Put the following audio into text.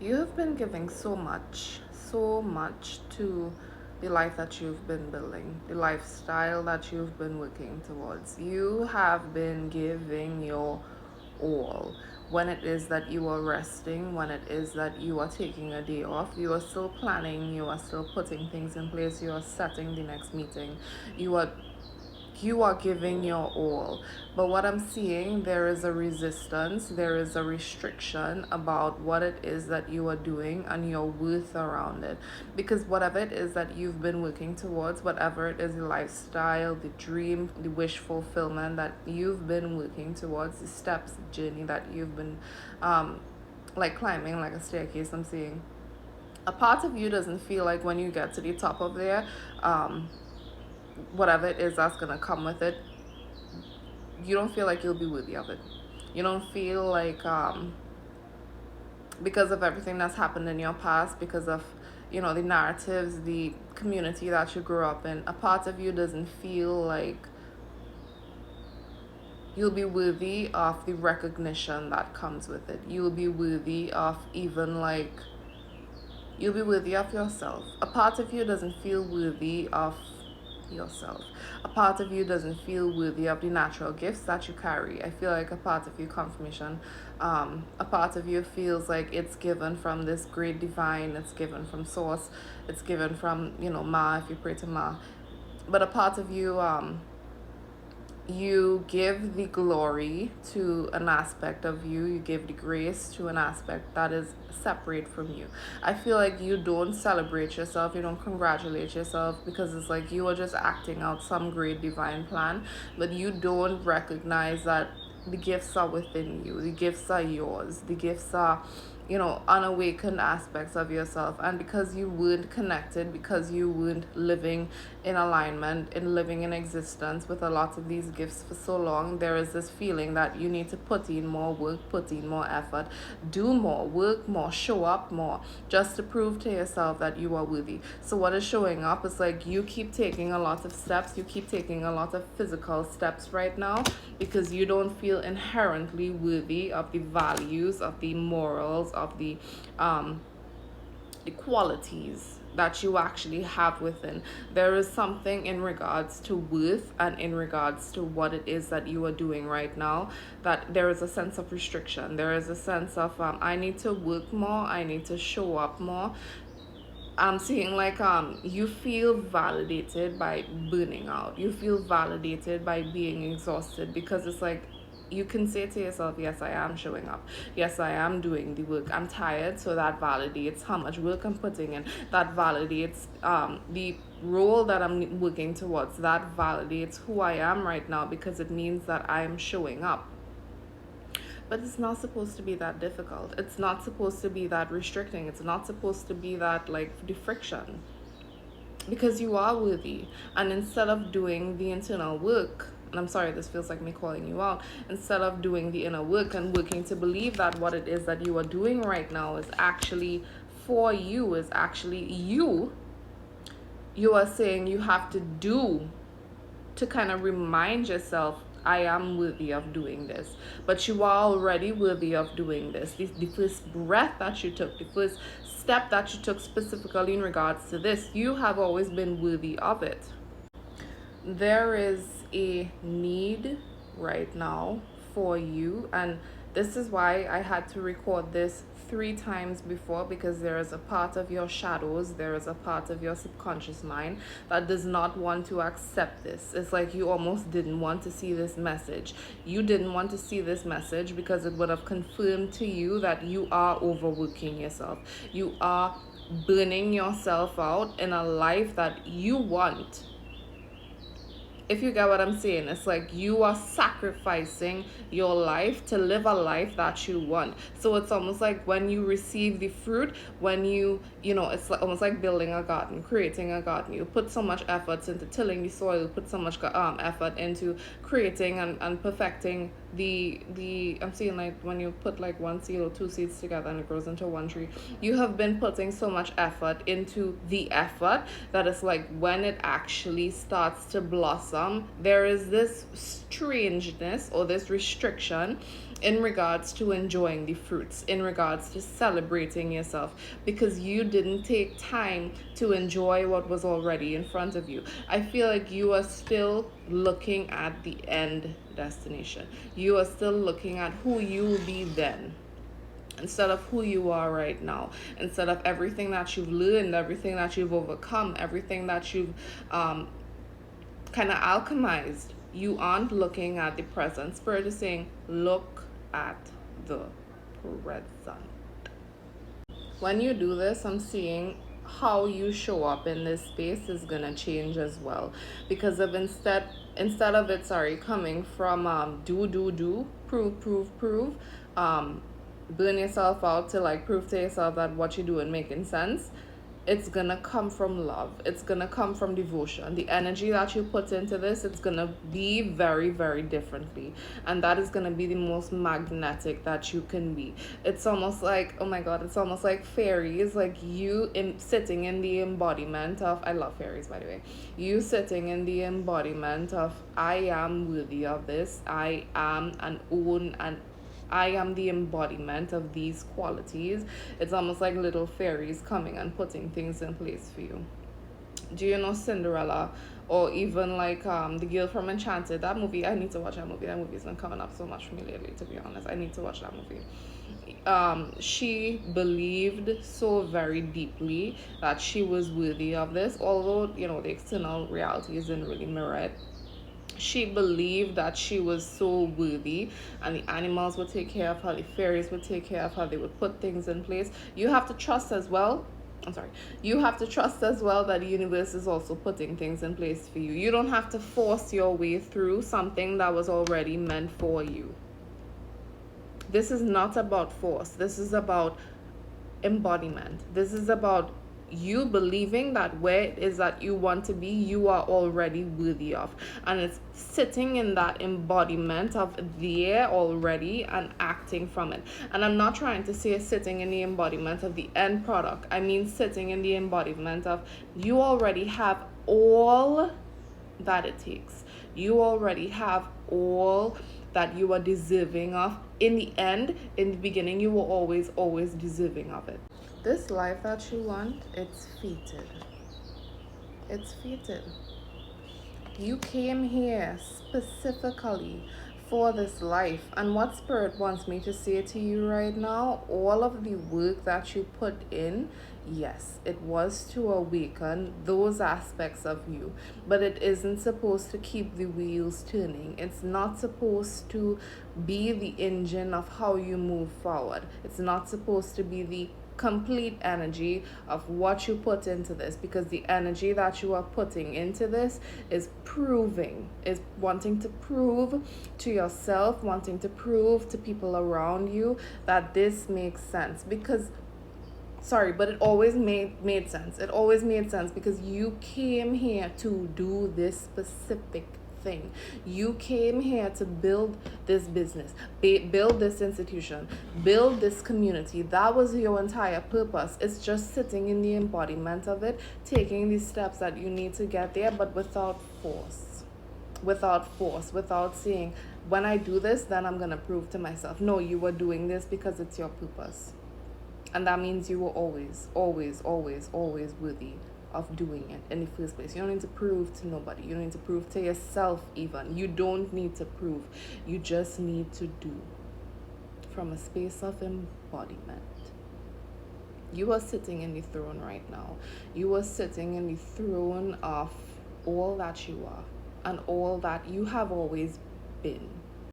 You have been giving so much to the life that you've been building, the lifestyle that you've been working towards. You have been giving your all. When it is that you are resting, when it is that you are taking a day off, you are still planning, you are still putting things in place, you are setting the next meeting, you are giving your all. But what I'm seeing, there is a resistance, there is a restriction about what it is that you are doing and your worth around it. Because whatever it is that you've been working towards, whatever it is, the lifestyle, the dream, the wish fulfillment that you've been working towards, the steps, the journey that you've been like climbing like a staircase, I'm seeing. A part of you doesn't feel like when you get to the top of there, whatever it is that's gonna come with it, you don't feel like you'll be worthy of it. You don't feel like because of everything that's happened in your past, because of the narratives, the community that you grew up in, a part of you doesn't feel like you'll be worthy of the recognition that comes with it. You'll be worthy of even like you'll be worthy of yourself. A part of you doesn't feel worthy of yourself. A part of you doesn't feel worthy of the natural gifts that you carry. I feel like a part of you, confirmation, a part of you feels like it's given from this great divine, it's given from source, it's given from, Ma, if you pray to Ma. But a part of you, you give the glory to an aspect of you, you give the grace to an aspect that is separate from you. I feel like you don't celebrate yourself, you don't congratulate yourself, because it's like you are just acting out some great divine plan, but you don't recognize that the gifts are within you, the gifts are yours, the gifts are unawakened aspects of yourself. And because you weren't connected, because you weren't living in alignment and living in existence with a lot of these gifts for so long, there is this feeling that you need to put in more work, put in more effort, do more, work more, show up more, just to prove to yourself that you are worthy. So what is showing up is like you keep taking a lot of steps, you keep taking a lot of physical steps right now, because you don't feel inherently worthy of the values, of the morals, of the qualities that you actually have within. There is something in regards to worth and in regards to what it is that you are doing right now, that there is a sense of restriction. There is a sense of I need to work more, I need to show up more. I'm seeing like you feel validated by burning out. You feel validated by being exhausted, because it's like you can say to yourself, yes, I am showing up. Yes, I am doing the work. I'm tired, so that validates how much work I'm putting in. That validates the role that I'm working towards. That validates who I am right now, because it means that I am showing up. But it's not supposed to be that difficult. It's not supposed to be that restricting. It's not supposed to be that like the friction, because you are worthy. And instead of doing the internal work, and I'm sorry, this feels like me calling you out, instead of doing the inner work and working to believe that what it is that you are doing right now is actually for you, is actually you are saying you have to do to kind of remind yourself, I am worthy of doing this. But you are already worthy of doing this. The first breath that you took, the first step that you took specifically in regards to this, you have always been worthy of it. There is a need right now for you, and this is why I had to record this 3 times before, because there is a part of your shadows, there is a part of your subconscious mind that does not want to accept this. It's like you almost didn't want to see this message. You didn't want to see this message because it would have confirmed to you that you are overworking yourself. You are burning yourself out in a life that you want. If you get what I'm saying, it's like you are sacrificing your life to live a life that you want. So it's almost like when you receive the fruit, when it's like, almost like building a garden, creating a garden. You put so much effort into tilling the soil, you put so much effort into creating and perfecting the I'm seeing like when you put like one seed or two seeds together and it grows into one tree. You have been putting so much effort into the effort that it's like when it actually starts to blossom, there is this strangeness or this restriction in regards to enjoying the fruits, in regards to celebrating yourself, because you didn't take time to enjoy what was already in front of you. I feel like you are still looking at the end destination. You are still looking at who you will be then, instead of who you are right now, instead of everything that you've learned, everything that you've overcome, everything that you've kind of alchemized. You aren't looking at the present. Spirit is saying, look at the present. When you do this, I'm seeing how you show up in this space is gonna change as well, because of instead of it, coming from do, prove, burn yourself out to like prove to yourself that what you're doing making sense. It's gonna come from love. It's gonna come from devotion. The energy that you put into this, it's gonna be very, very differently, and that is gonna be the most magnetic that you can be. It's almost like, oh my god, it's almost like fairies, like you sitting in the embodiment of, I love fairies, by the way, you sitting in the embodiment of, I am worthy of this, I am an own, and I am the embodiment of these qualities. It's almost like little fairies coming and putting things in place for you. Do you know Cinderella? Or even like the girl from Enchanted, that movie, I need to watch that movie. That movie's been coming up so much for me lately, to be honest. I need to watch that movie. She believed so very deeply that she was worthy of this, although, you know, the external realities didn't really mirror it. She believed that she was so worthy, and the animals would take care of her, the fairies would take care of her, they would put things in place. You have to trust as well. You have to trust as well that the universe is also putting things in place for you. You don't have to force your way through something that was already meant for you. This is not about force. This is about embodiment. This is about you believing that where it is that you want to be, you are already worthy of, and it's sitting in that embodiment of there already and acting from it. And I'm not trying to say sitting in the embodiment of the end product. I mean sitting in the embodiment of you already have all that it takes. You already have all that you are deserving of. In the end, in the beginning, you were always deserving of it. This life that you want, it's fated. It's fated. You came here specifically for this life. And what Spirit wants me to say to you right now, all of the work that you put in, yes, it was to awaken those aspects of you, but it isn't supposed to keep the wheels turning. It's not supposed to be the engine of how you move forward. It's not supposed to be the complete energy of what you put into this, because the energy that you are putting into this is wanting to prove to yourself, wanting to prove to people around you that this makes sense. Because but it always made sense. It always made sense because you came here to do this specific thing. You came here to build this business, build this institution, build this community. That was your entire purpose. It's just sitting in the embodiment of it, taking the steps that you need to get there, but without force. Without saying, when I do this, then I'm going to prove to myself. No, you were doing this because it's your purpose. And that means you were always worthy of doing it in the first place. You don't need to prove to nobody. You don't need to prove to yourself even. You don't need to prove. You just need to do from a space of embodiment. You are sitting in the throne right now. You are sitting in the throne of all that you are and all that you have always been.